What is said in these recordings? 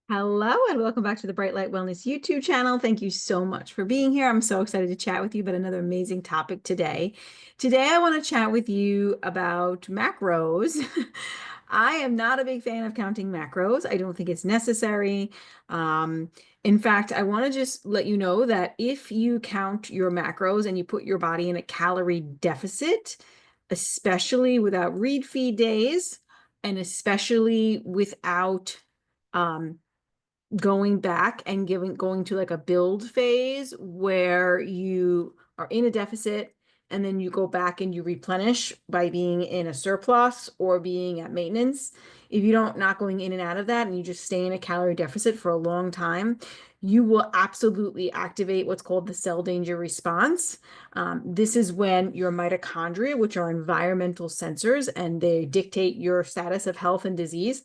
Hello and welcome back to the Bright Light Wellness YouTube channel. Thank you so much for being here. I'm so excited to chat with you about another amazing topic today. Today, I want to chat with you about macros. I am not a big fan of counting macros. I don't think it's necessary. Um, in fact, I want to just let you know that if you count your macros and you put your body in a calorie deficit, especially without read feed days, and especially without um, going back and going to like a build phase where you are in a deficit and then you go back and you replenish by being in a surplus or being at maintenance. If you don't not going in and out of that and you just stay in a calorie deficit for a long time, you will absolutely activate what's called the cell danger response. This is when your mitochondria, which are environmental sensors, and they dictate your status of health and disease,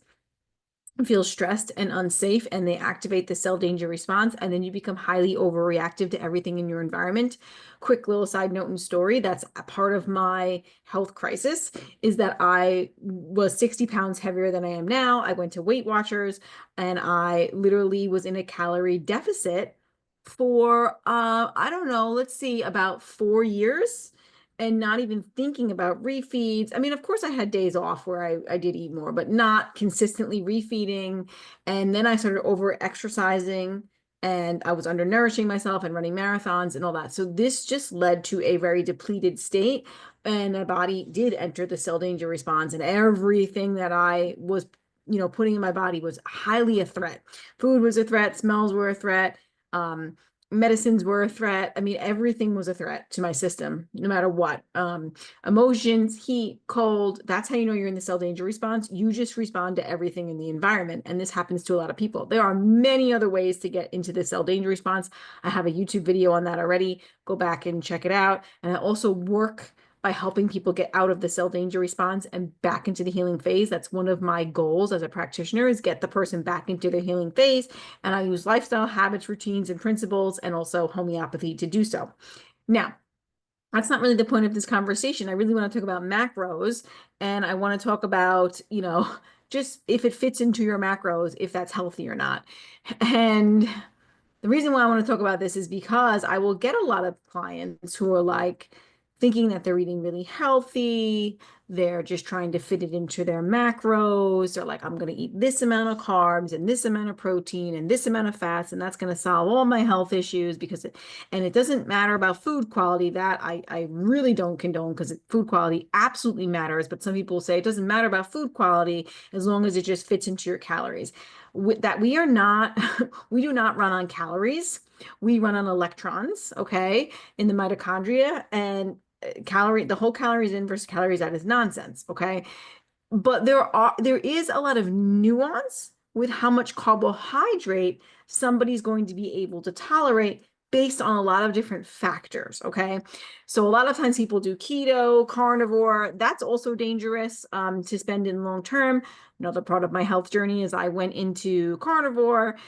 feel stressed and unsafe, and they activate the cell danger response, and then you become highly overreactive to everything in your environment. Quick little side note and story, that's a part of my health crisis, is that I was 60 pounds heavier than I am now. I went to Weight Watchers and I literally was in a calorie deficit for I don't know, let's see, about 4 years, and not even thinking about refeeds. I mean, of course, I had days off where I did eat more, but not consistently refeeding. And then I started over exercising and I was undernourishing myself and running marathons and all that. So this just led to a very depleted state. And my body did enter the cell danger response, and everything that I was, putting in my body was highly a threat. Food was a threat, smells were a threat. Um, Medicines were a threat. I mean, everything was a threat to my system, no matter what. Emotions, heat, cold, that's how you know you're in the cell danger response. You just respond to everything in the environment. And this happens to a lot of people. There are many other ways to get into the cell danger response. I have a YouTube video on that already. Go back and check it out. And I also work by helping people get out of the cell danger response and back into the healing phase. That's one of my goals as a practitioner, is get the person back into their healing phase. And I use lifestyle habits, routines, and principles, and also homeopathy to do so. Now, that's not really the point of this conversation. I really want to talk about macros, and I want to talk about, just if it fits into your macros, if that's healthy or not. And the reason why I want to talk about this is because I will get a lot of clients who are like thinking that they're eating really healthy. They're just trying to fit it into their macros. They're like, I'm going to eat this amount of carbs and this amount of protein and this amount of fats, and that's going to solve all my health issues and it doesn't matter about food quality. That I really don't condone, because food quality absolutely matters. But some people say it doesn't matter about food quality as long as it just fits into your calories. That we are not, we do not run on calories. We run on electrons, okay, in the mitochondria. And the whole calories in versus calories out is nonsense, okay? But there is a lot of nuance with how much carbohydrate somebody's going to be able to tolerate based on a lot of different factors. Okay. So a lot of times people do keto, carnivore. That's also dangerous to spend in long term. Another part of my health journey is I went into carnivore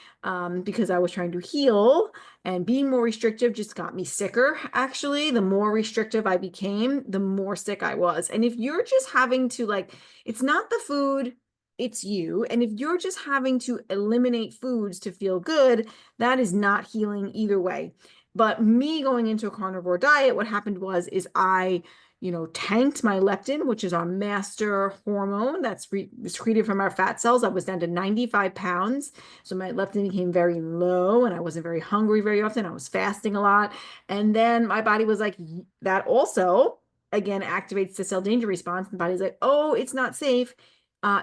because I was trying to heal, and being more restrictive just got me sicker. Actually, the more restrictive I became, the more sick I was. And if you're just having to, like, it's not the food, it's you. And if you're just having to eliminate foods to feel good, that is not healing either way. But me going into a carnivore diet, what happened is I, tanked my leptin, which is our master hormone that's secreted from our fat cells. I was down to 95 pounds. So my leptin became very low and I wasn't very hungry very often. I was fasting a lot. And then my body was like, that also, again, activates the cell danger response. The body's like, oh, it's not safe.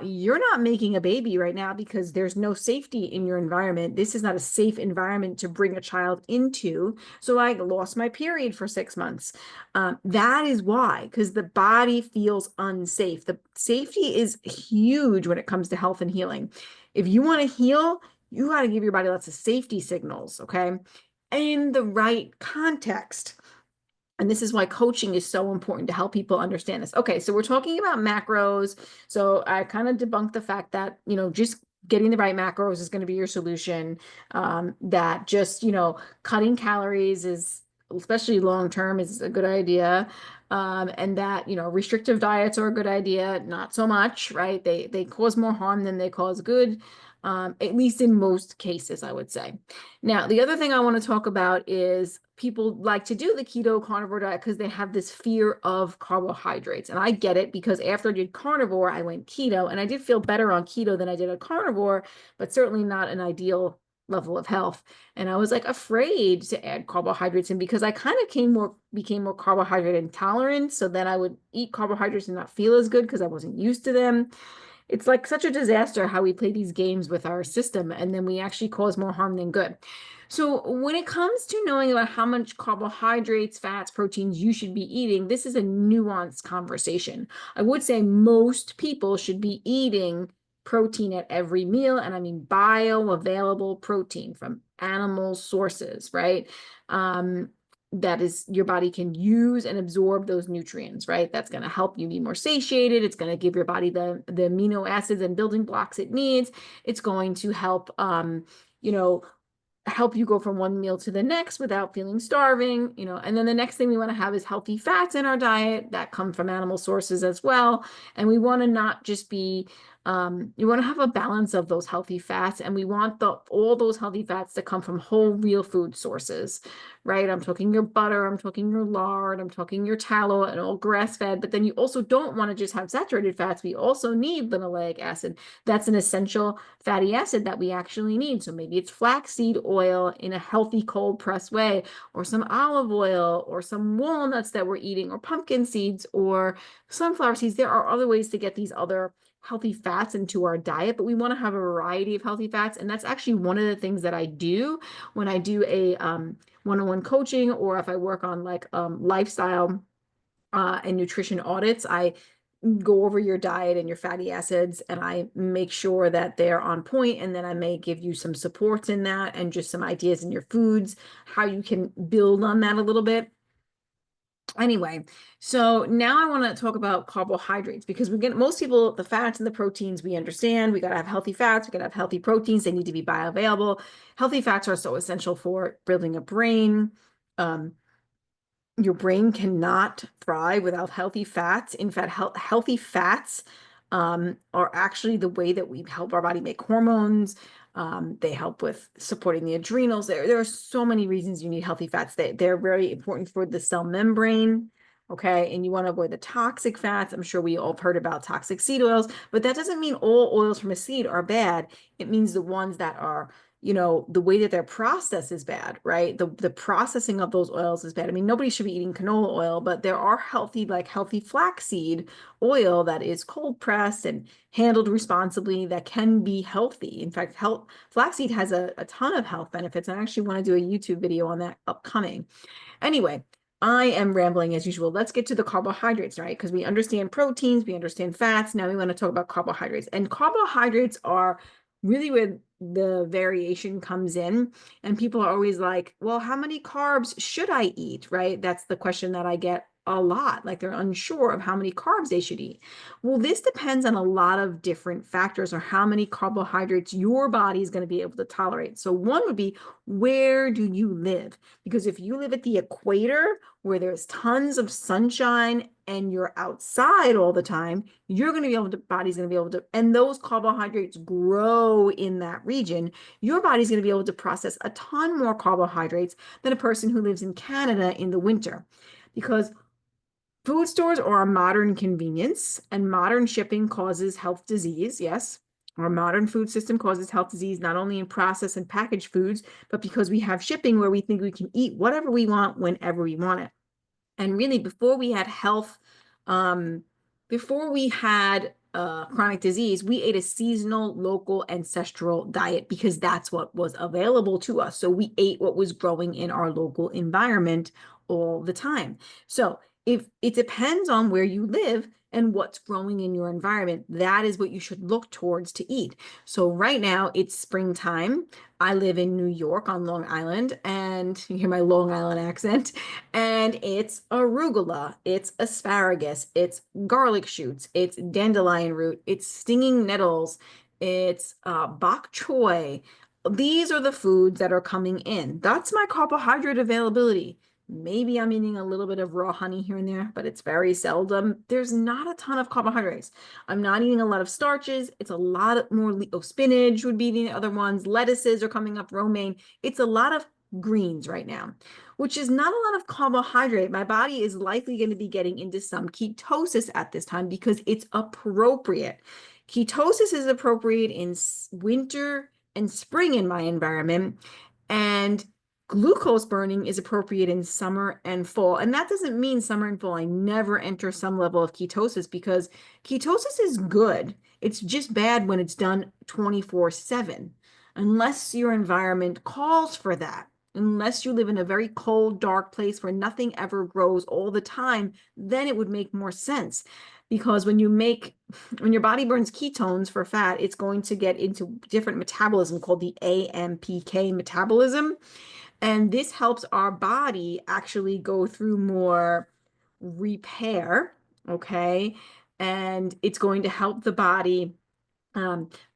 You're not making a baby right now because there's no safety in your environment. This is not a safe environment to bring a child into. So I lost my period for 6 months. That is why, because the body feels unsafe. The safety is huge when it comes to health and healing. If you want to heal, you got to give your body lots of safety signals, okay? In the right context. And this is why coaching is so important, to help people understand this. Okay, so we're talking about macros. So I kind of debunked the fact that, just getting the right macros is going to be your solution. That just, cutting calories is especially long term, is a good idea. And that, restrictive diets are a good idea, not so much, right? They cause more harm than they cause good, at least in most cases, I would say. Now, the other thing I want to talk about is people like to do the keto carnivore diet because they have this fear of carbohydrates. And I get it because after I did carnivore, I went keto and I did feel better on keto than I did on carnivore, but certainly not an ideal level of health. And I was like afraid to add carbohydrates in because I kind of became more carbohydrate intolerant. So then I would eat carbohydrates and not feel as good because I wasn't used to them. It's like such a disaster how we play these games with our system and then we actually cause more harm than good. So when it comes to knowing about how much carbohydrates, fats, proteins you should be eating, this is a nuanced conversation. I would say most people should be eating protein at every meal, and I mean bioavailable protein from animal sources, right? That is your body can use and absorb those nutrients, right? That's going to help you be more satiated. It's going to give your body the amino acids and building blocks it needs. It's going to help, you know, help you go from one meal to the next without feeling starving, and then the next thing we want to have is healthy fats in our diet that come from animal sources as well. And we want to not just be, you want to have a balance of those healthy fats, and we want all those healthy fats to come from whole real food sources, right? I'm talking your butter, I'm talking your lard, I'm talking your tallow, and all grass-fed, but then you also don't want to just have saturated fats. We also need linoleic acid. That's an essential fatty acid that we actually need. So maybe it's flaxseed oil in a healthy cold pressed way, or some olive oil, or some walnuts that we're eating, or pumpkin seeds, or sunflower seeds. There are other ways to get these other healthy fats into our diet, but we want to have a variety of healthy fats. And that's actually one of the things that I do when I do a one-on-one coaching, or if I work on like lifestyle and nutrition audits. I go over your diet and your fatty acids, and I make sure that they're on point, and then I may give you some supports in that and just some ideas in your foods, how you can build on that a little bit. Anyway, so now I want to talk about carbohydrates because we get most people, the fats and the proteins, we understand. We got to have healthy fats, we got to have healthy proteins, they need to be bioavailable. Healthy fats are so essential for building a brain. Your brain cannot thrive without healthy fats. In fact, healthy fats are actually the way that we help our body make hormones. They help with supporting the adrenals. There are so many reasons you need healthy fats. They're very important for the cell membrane. Okay, and you want to avoid the toxic fats. I'm sure we all have heard about toxic seed oils, but that doesn't mean all oils from a seed are bad. It means the ones that are, the way that they're processed is bad, right? The processing of those oils is bad. I mean, nobody should be eating canola oil, but there are healthy flaxseed oil that is cold pressed and handled responsibly that can be healthy. In fact, flaxseed has a ton of health benefits. I actually want to do a YouTube video on that upcoming. Anyway, I am rambling as usual. Let's get to the carbohydrates, right? Because we understand proteins, we understand fats. Now we want to talk about carbohydrates. And carbohydrates are really where the variation comes in. And people are always like, well, how many carbs should I eat, right? That's the question that I get a lot. Like they're unsure of how many carbs they should eat. Well, this depends on a lot of different factors or how many carbohydrates your body is going to be able to tolerate. So one would be, where do you live? Because if you live at the equator where there's tons of sunshine and you're outside all the time, you're going to be able to, body's going to be able to, and those carbohydrates grow in that region, your body's going to be able to process a ton more carbohydrates than a person who lives in Canada in the winter. Because food stores are a modern convenience, and modern shipping causes health disease. Yes, our modern food system causes health disease, not only in processed and packaged foods, but because we have shipping where we think we can eat whatever we want whenever we want it. And really, before we had health, before we had chronic disease, we ate a seasonal, local, ancestral diet because that's what was available to us. So we ate what was growing in our local environment all the time. So if it depends on where you live and what's growing in your environment, that is what you should look towards to eat. So right now it's springtime. I live in New York on Long Island, and you hear my Long Island accent, and it's arugula, it's asparagus, it's garlic shoots, it's dandelion root, it's stinging nettles, it's bok choy. These are the foods that are coming in. That's my carbohydrate availability. Maybe I'm eating a little bit of raw honey here and there, but it's very seldom. There's not a ton of carbohydrates. I'm not eating a lot of starches. It's a lot more spinach would be the other ones. Lettuces are coming up, romaine. It's a lot of greens right now, which is not a lot of carbohydrate. My body is likely going to be getting into some ketosis at this time because it's appropriate. Ketosis is appropriate in winter and spring in my environment, and glucose burning is appropriate in summer and fall. And that doesn't mean summer and fall I never enter some level of ketosis, because ketosis is good. It's just bad when it's done 24/7, unless your environment calls for that. Unless you live in a very cold, dark place where nothing ever grows all the time, then it would make more sense. Because when your body burns ketones for fat, it's going to get into different metabolism called the AMPK metabolism. And this helps our body actually go through more repair, okay? And it's going to help the body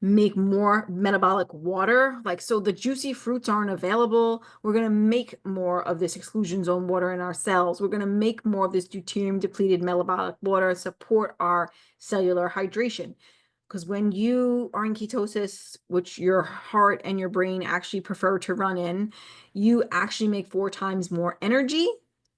make more metabolic water. Like, so the juicy fruits aren't available. We're going to make more of this exclusion zone water in our cells. We're going to make more of this deuterium depleted metabolic water, support our cellular hydration. Because when you are in ketosis, which your heart and your brain actually prefer to run in, you actually make 4 times more energy,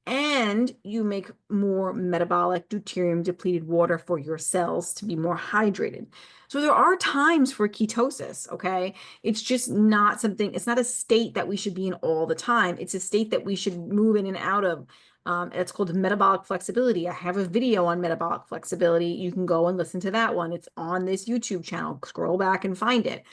and you make more metabolic deuterium depleted water for your cells to be more hydrated. So there are times for ketosis, okay? It's just not something, it's not a state that we should be in all the time. It's a state that we should move in and out of. It's called metabolic flexibility. I have a video on metabolic flexibility. You can go and listen to that one. It's on this YouTube channel. Scroll back and find it.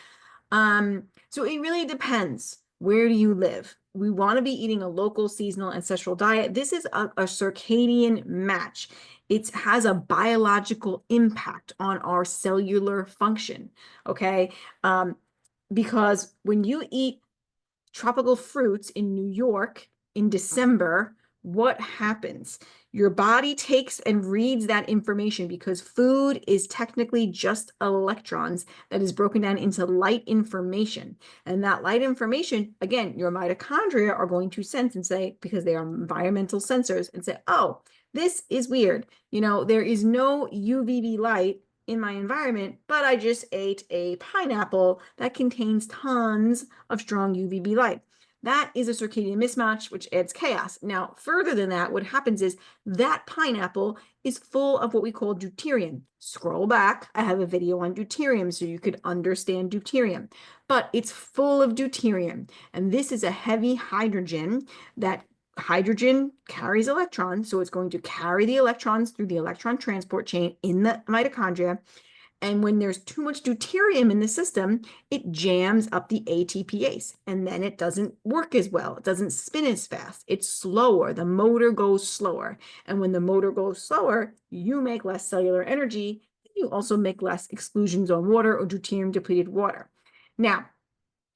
So it really depends. Where do you live? We want to be eating a local, seasonal, ancestral diet. This is a circadian match. It has a biological impact on our cellular function, okay? Because when you eat tropical fruits in New York in December, what happens? Your body takes and reads that information, because food is technically just electrons that is broken down into light information. And that light information, again, your mitochondria are going to sense and say, because they are environmental sensors, and say, oh, this is weird. There is no UVB light in my environment, but I just ate a pineapple that contains tons of strong UVB light. That is a circadian mismatch, which adds chaos. Now, further than that, what happens is that pineapple is full of what we call deuterium. Scroll back. I have a video on deuterium so you could understand deuterium. But it's full of deuterium. And this is a heavy hydrogen. That hydrogen carries electrons, so it's going to carry the electrons through the electron transport chain in the mitochondria. And when there's too much deuterium in the system, it jams up the ATPase, and then it doesn't work as well. It doesn't spin as fast. It's slower. The motor goes slower. And when the motor goes slower, you make less cellular energy. You also make less exclusion zone water or deuterium depleted water. Now,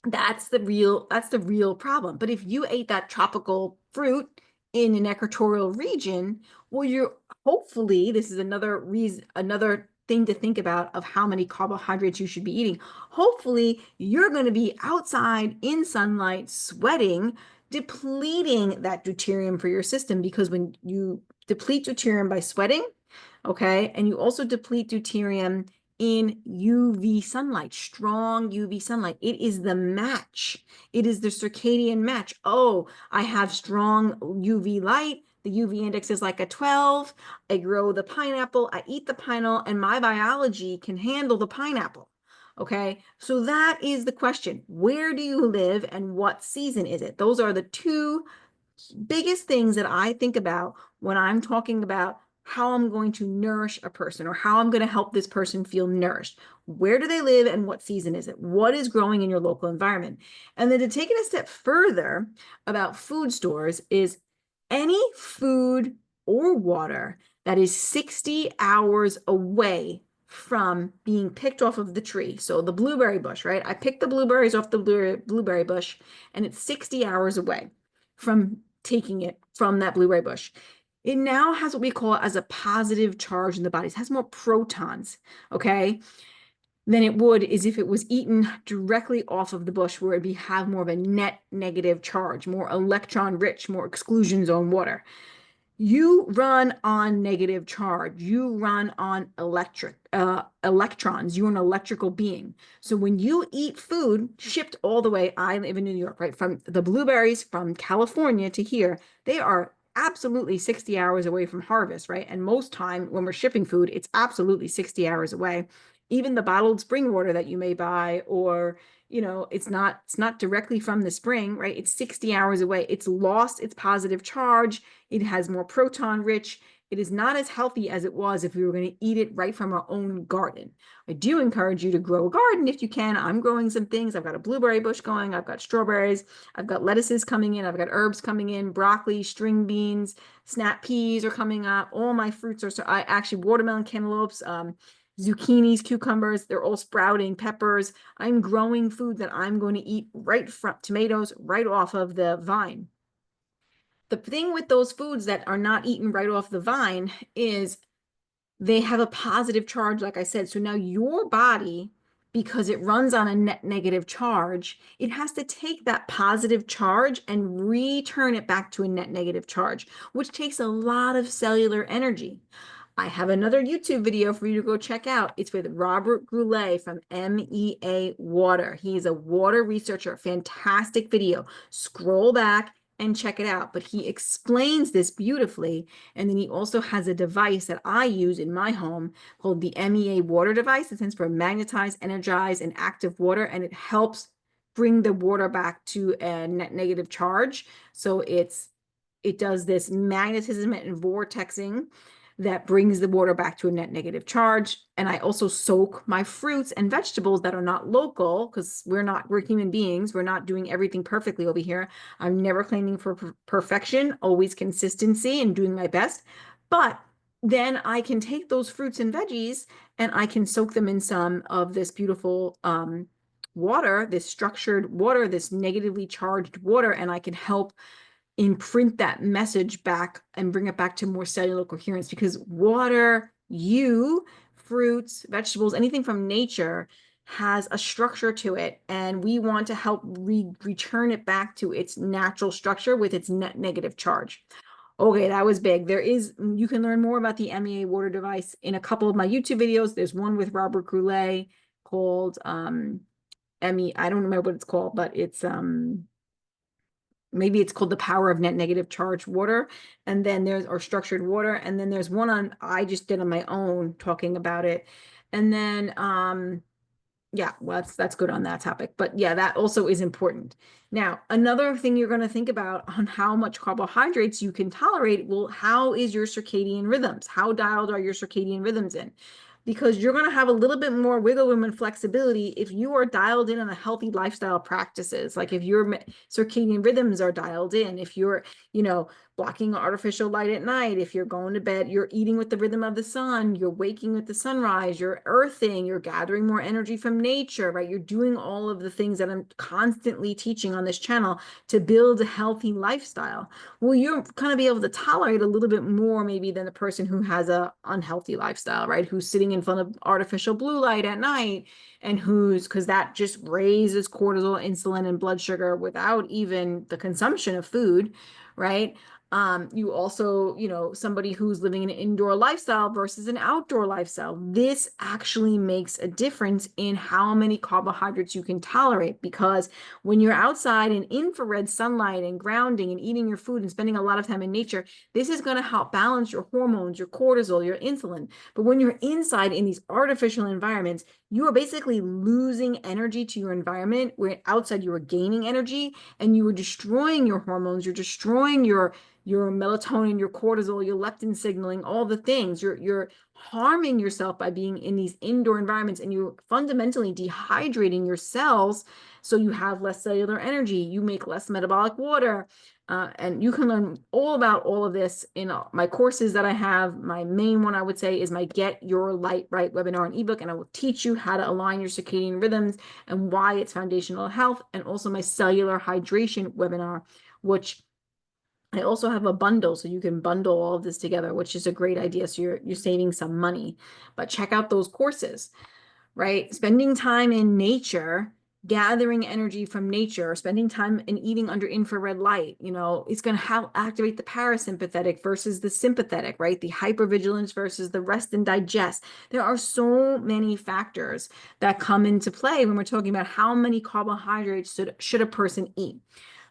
that's the real problem. But if you ate that tropical fruit in an equatorial region, well, you're hopefully, this is another thing to think about of how many carbohydrates you should be eating. Hopefully, you're going to be outside in sunlight, sweating, depleting that deuterium for your system, because when you deplete deuterium by sweating, okay, and you also deplete deuterium in UV sunlight, strong UV sunlight. It is the match. It is the circadian match. Oh, I have strong UV light. The UV index is like a 12. I grow the pineapple. I eat the pineapple, and my biology can handle the pineapple. Okay, so that is the question. Where do you live and what season is it? Those are the two biggest things that I think about when I'm talking about how I'm going to nourish a person, or how I'm going to help this person feel nourished. Where do they live and what season is it? What is growing in your local environment? And then to take it a step further about food stores is any food or water that is 60 hours away from being picked off of the tree. So the blueberry bush, right? I picked the blueberries off the blueberry bush, and it's 60 hours away from taking it from that blueberry bush. It now has what we call as a positive charge in the body. It has more protons, okay? than it would is if it was eaten directly off of the bush, where it'd have more of a net negative charge, more electron rich, more exclusion zone water. You run on negative charge. You run on electrons. You're an electrical being. So when you eat food shipped all the way, I live in New York, right? From the blueberries from California to here, they are absolutely 60 hours away from harvest, right? And most time when we're shipping food, it's absolutely 60 hours away. Even the bottled spring water that you may buy, or it's not directly from the spring, right? It's 60 hours away. It's lost its positive charge. It has more proton rich. It is not as healthy as it was if we were going to eat it right from our own garden. I do encourage you to grow a garden if you can. I'm growing some things. I've got a blueberry bush going. I've got strawberries. I've got lettuces coming in. I've got herbs coming in, broccoli, string beans, snap peas are coming up. All my fruits are, so I actually, watermelon, cantaloupes, zucchinis, cucumbers, they're all sprouting, peppers. I'm growing food that I'm going to eat right from tomatoes, right off of the vine. The thing with those foods that are not eaten right off the vine is they have a positive charge, like I said. So now your body, because it runs on a net negative charge, it has to take that positive charge and return it back to a net negative charge, which takes a lot of cellular energy. I have another YouTube video for you to go check out. It's with Robert Goulet from MEA Water. He's a water researcher. Fantastic video. Scroll back and check it out. But he explains this beautifully. And then he also has a device that I use in my home called the MEA Water device. It stands for magnetized, energized, and active water. And it helps bring the water back to a net negative charge. So it does this magnetism and vortexing that brings the water back to a net negative charge. And I also soak my fruits and vegetables that are not local, because we're human beings. We're not doing everything perfectly over here. I'm never claiming for perfection, always consistency and doing my best. But then I can take those fruits and veggies and I can soak them in some of this beautiful water, this structured water, this negatively charged water, and I can help imprint that message back and bring it back to more cellular coherence, because water, fruits, vegetables, anything from nature has a structure to it, and we want to help return it back to its natural structure with its net negative charge. Okay, that was big. You can learn more about the MEA water device in a couple of my YouTube videos. There's one with Robert Goulet called I don't remember what it's called, but it's maybe it's called The Power of Net Negative Charged Water. And then there's or structured water. And then there's one I just did on my own talking about it. And then yeah, well, that's good on that topic. But yeah, that also is important. Now, another thing you're going to think about on how much carbohydrates you can tolerate. Well, how is your circadian rhythms? How dialed are your circadian rhythms in? Because you're going to have a little bit more wiggle room and flexibility if you are dialed in on a healthy lifestyle practices. Like if your circadian rhythms are dialed in, if you're, blocking artificial light at night, if you're going to bed, you're eating with the rhythm of the sun, you're waking with the sunrise, you're earthing, you're gathering more energy from nature, right? You're doing all of the things that I'm constantly teaching on this channel to build a healthy lifestyle. Well, you're going to be able to tolerate a little bit more maybe than the person who has a unhealthy lifestyle, right? Who's sitting in front of artificial blue light at night, and because that just raises cortisol, insulin, and blood sugar without even the consumption of food, right? You also, somebody who's living an indoor lifestyle versus an outdoor lifestyle. This actually makes a difference in how many carbohydrates you can tolerate, because when you're outside in infrared sunlight and grounding and eating your food and spending a lot of time in nature, this is going to help balance your hormones, your cortisol, your insulin. But when you're inside in these artificial environments, you are basically losing energy to your environment, where outside you are gaining energy, and you are destroying your hormones, you're destroying your melatonin, your cortisol, your leptin signaling, all the things. You're harming yourself by being in these indoor environments, and you're fundamentally dehydrating your cells, so you have less cellular energy, you make less metabolic water. And you can learn all about all of this in my courses that I have. My main one, I would say, is my Get Your Light Right webinar and ebook, and I will teach you how to align your circadian rhythms and why it's foundational health, and also my cellular hydration webinar, which I also have a bundle, so you can bundle all of this together, which is a great idea. So you're saving some money. But check out those courses. right? Spending time in nature, gathering energy from nature, spending time and eating under infrared light, it's going to help activate the parasympathetic versus the sympathetic, right? The hypervigilance versus the rest and digest. There are so many factors that come into play when we're talking about how many carbohydrates should a person eat,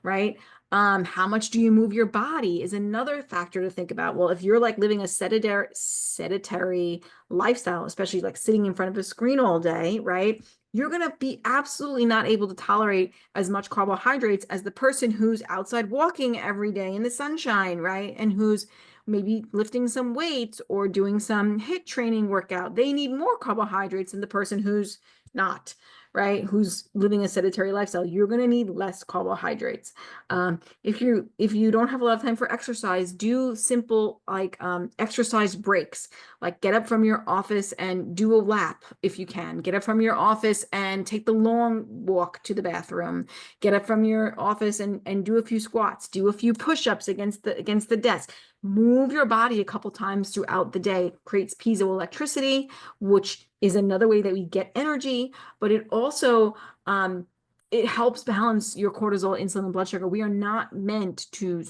right? How much do you move your body is another factor to think about. Well, if you're like living a sedentary lifestyle, especially like sitting in front of a screen all day, right? You're going to be absolutely not able to tolerate as much carbohydrates as the person who's outside walking every day in the sunshine, right? And who's maybe lifting some weights or doing some HIIT training workout. They need more carbohydrates than the person who's not, right? Who's living a sedentary lifestyle. You're going to need less carbohydrates. If you don't have a lot of time for exercise, do simple like exercise breaks. Like get up from your office and do a lap if you can. Get up from your office and take the long walk to the bathroom. Get up from your office and do a few squats. Do a few push-ups against the desk. Move your body a couple times throughout the day. Creates piezoelectricity, which is another way that we get energy, but it also it helps balance your cortisol, insulin, and blood sugar. We are not meant to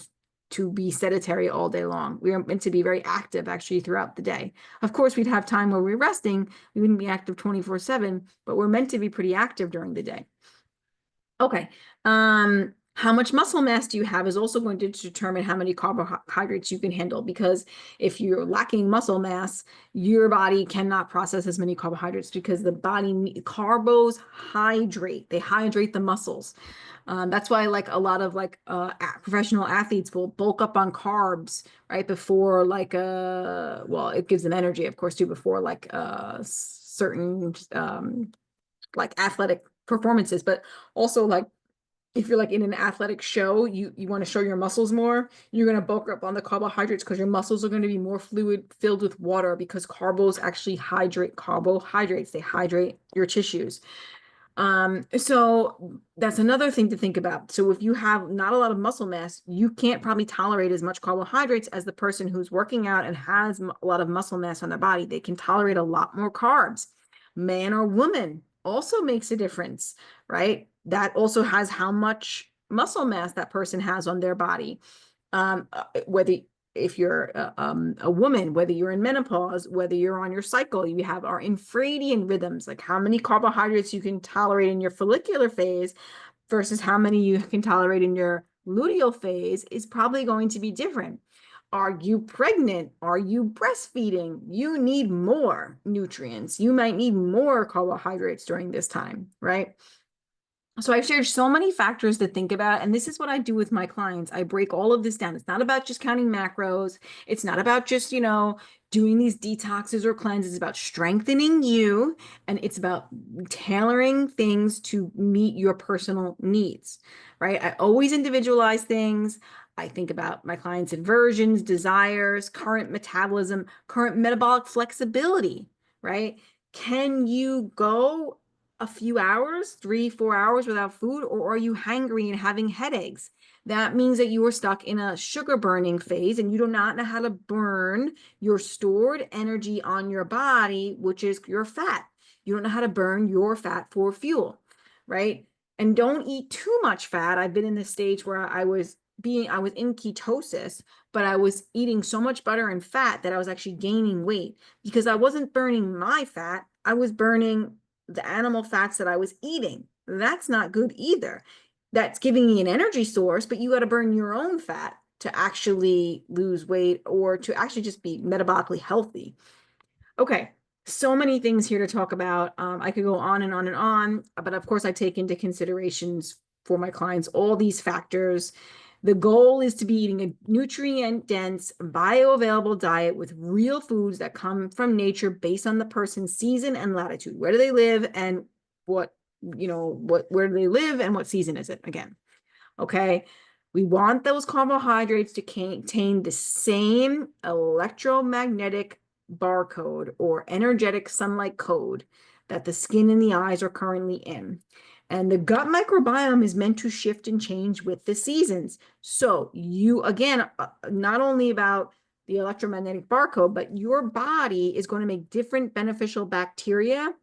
be sedentary all day long. We are meant to be very active actually throughout the day. Of course, we'd have time where we're resting. We wouldn't be active 24/7, but we're meant to be pretty active during the day. Okay. How much muscle mass do you have is also going to determine how many carbohydrates you can handle, because if you're lacking muscle mass, your body cannot process as many carbohydrates because the body carbos hydrate. They hydrate the muscles. That's why like a lot of like professional athletes will bulk up on carbs right before like well, it gives them energy, of course, too, before like certain like athletic performances, but also like if you're like in an athletic show, you want to show your muscles more, you're going to bulk up on the carbohydrates because your muscles are going to be more fluid filled with water, because carbos actually hydrate carbohydrates. They hydrate your tissues. So that's another thing to think about. So if you have not a lot of muscle mass, you can't probably tolerate as much carbohydrates as the person who's working out and has a lot of muscle mass on their body. They can tolerate a lot more carbs. Man or woman also makes a difference, right? That also has how much muscle mass that person has on their body. Whether if you're a woman, whether you're in menopause, whether you're on your cycle, you have our infradian rhythms, like how many carbohydrates you can tolerate in your follicular phase versus how many you can tolerate in your luteal phase is probably going to be different. Are you pregnant? Are you breastfeeding? You need more nutrients. You might need more carbohydrates during this time, right? So I've shared so many factors to think about, and this is what I do with my clients. I break all of this down. It's not about just counting macros. It's not about just, doing these detoxes or cleanses. It's about strengthening you, and it's about tailoring things to meet your personal needs, right? I always individualize things. I think about my clients' aversions, desires, current metabolism, current metabolic flexibility, right? Can you go a few hours, 3, 4 hours without food, or are you hangry and having headaches? That means that you are stuck in a sugar burning phase and you do not know how to burn your stored energy on your body, which is your fat. You don't know how to burn your fat for fuel, right? And don't eat too much fat. I've been in this stage where I was in ketosis, but I was eating so much butter and fat that I was actually gaining weight because I wasn't burning my fat. I was burning the animal fats that I was eating. That's not good either. That's giving me an energy source, but you got to burn your own fat to actually lose weight or to actually just be metabolically healthy. Okay, so many things here to talk about. I could go on and on and on, but of course I take into considerations for my clients all these factors. The goal is to be eating a nutrient-dense, bioavailable diet with real foods that come from nature based on the person's season and latitude. Where do they live and where do they live and what season is it again? Okay. We want those carbohydrates to contain the same electromagnetic barcode or energetic sunlight code that the skin and the eyes are currently in. And the gut microbiome is meant to shift and change with the seasons. So you, again, not only about the electromagnetic barcode, but your body is going to make different beneficial bacteria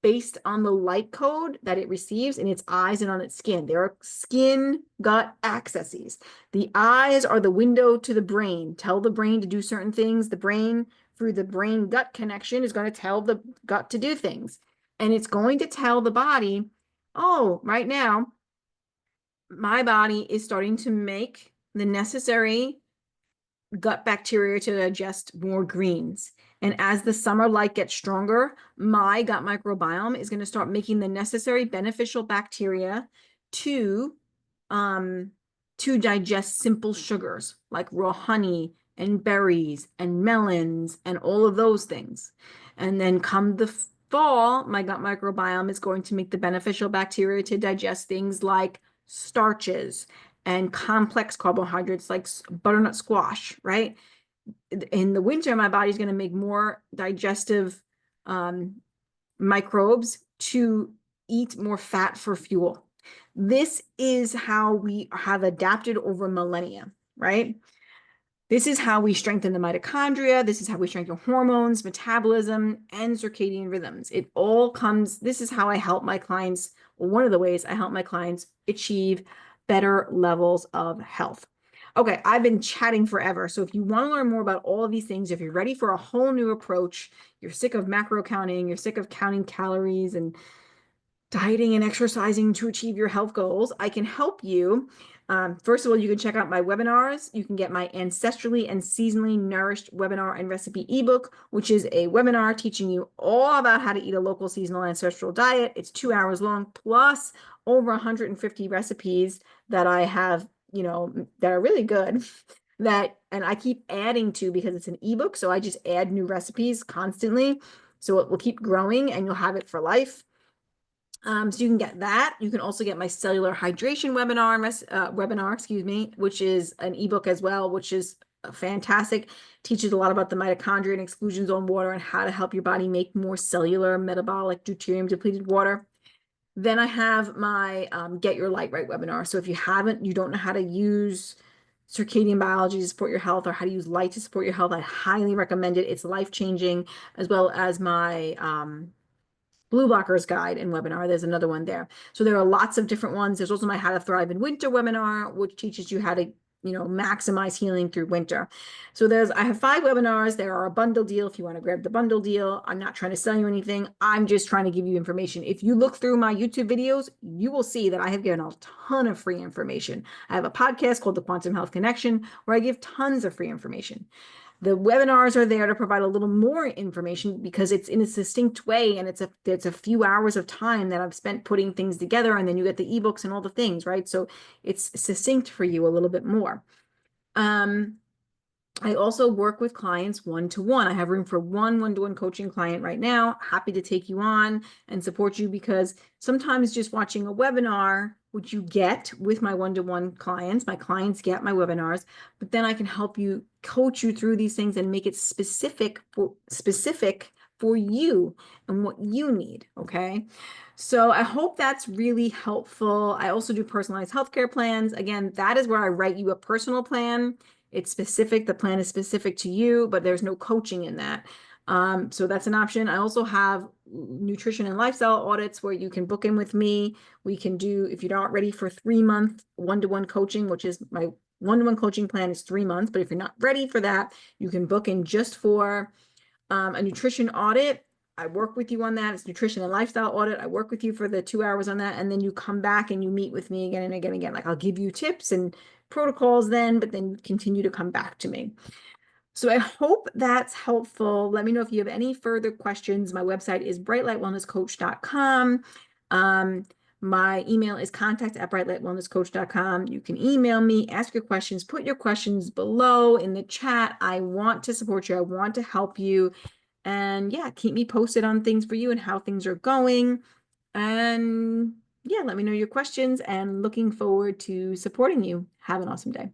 based on the light code that it receives in its eyes and on its skin. There are skin gut accesses. The eyes are the window to the brain. Tell the brain to do certain things. The brain, through the brain gut connection, is going to tell the gut to do things. And it's going to tell the body, oh, right now, my body is starting to make the necessary gut bacteria to digest more greens. And as the summer light gets stronger, my gut microbiome is going to start making the necessary beneficial bacteria to digest simple sugars like raw honey and berries and melons and all of those things. And then come the fall, my gut microbiome is going to make the beneficial bacteria to digest things like starches and complex carbohydrates like butternut squash, right? In the winter, my body's going to make more digestive microbes to eat more fat for fuel. This is how we have adapted over millennia, right? This is how we strengthen the mitochondria. This is how we strengthen hormones, metabolism, and circadian rhythms. It all comes, this is how I help my clients, or one of the ways I help my clients achieve better levels of health. Okay, I've been chatting forever. So if you want to learn more about all of these things, if you're ready for a whole new approach, you're sick of macro counting, you're sick of counting calories and dieting and exercising to achieve your health goals, I can help you. First of all, you can check out my webinars. You can get my Ancestrally and Seasonally Nourished webinar and recipe ebook, which is a webinar teaching you all about how to eat a local seasonal ancestral diet. It's 2 hours long, plus over 150 recipes that I have, that are really good and I keep adding to because it's an ebook. So I just add new recipes constantly. So it will keep growing and you'll have it for life. So you can get that. You can also get my cellular hydration webinar, which is an ebook as well, which is fantastic. Teaches a lot about the mitochondria and exclusion zone water and how to help your body make more cellular, metabolic, deuterium depleted water. Then I have my Get Your Light Right webinar. So if you don't know how to use circadian biology to support your health or how to use light to support your health, I highly recommend it. It's life-changing, as well as my Blue Blockers Guide and webinar. There's another one there. So there are lots of different ones. There's also my How to Thrive in Winter webinar, which teaches you how to, maximize healing through winter. So I have 5 webinars. There are a bundle deal if you want to grab the bundle deal. I'm not trying to sell you anything. I'm just trying to give you information. If you look through my YouTube videos, you will see that I have given a ton of free information. I have a podcast called The Quantum Health Connection where I give tons of free information. The webinars are there to provide a little more information because it's in a succinct way, and it's a few hours of time that I've spent putting things together, and then you get the ebooks and all the things, right? So it's succinct for you a little bit more. I also work with clients one-to-one. I have room for one-to-one coaching client right now. Happy to take you on and support you, because sometimes just watching a webinar, which you get with my one-to-one clients, my clients get my webinars, but then I can help you, coach you through these things and make it specific for you and what you need, okay? So I hope that's really helpful. I also do personalized healthcare plans. Again, that is where I write you a personal plan. It's specific. The plan is specific to you, but there's no coaching in that. So that's an option. I also have nutrition and lifestyle audits where you can book in with me. We can do, if you're not ready for 3-month one-to-one coaching, which is my one-to-one coaching plan is 3 months. But if you're not ready for that, you can book in just for a nutrition audit. I work with you on that. It's nutrition and lifestyle audit. I work with you for the 2 hours on that. And then you come back and you meet with me again and again and again. Like I'll give you tips and protocols then, but then continue to come back to me. So I hope that's helpful. Let me know if you have any further questions. My website is brightlightwellnesscoach.com. My email is contact@brightlightwellnesscoach.com. You can email me, ask your questions, put your questions below in the chat. I want to support you. I want to help you. And yeah, keep me posted on things for you and how things are going. And yeah, let me know your questions, and looking forward to supporting you. Have an awesome day.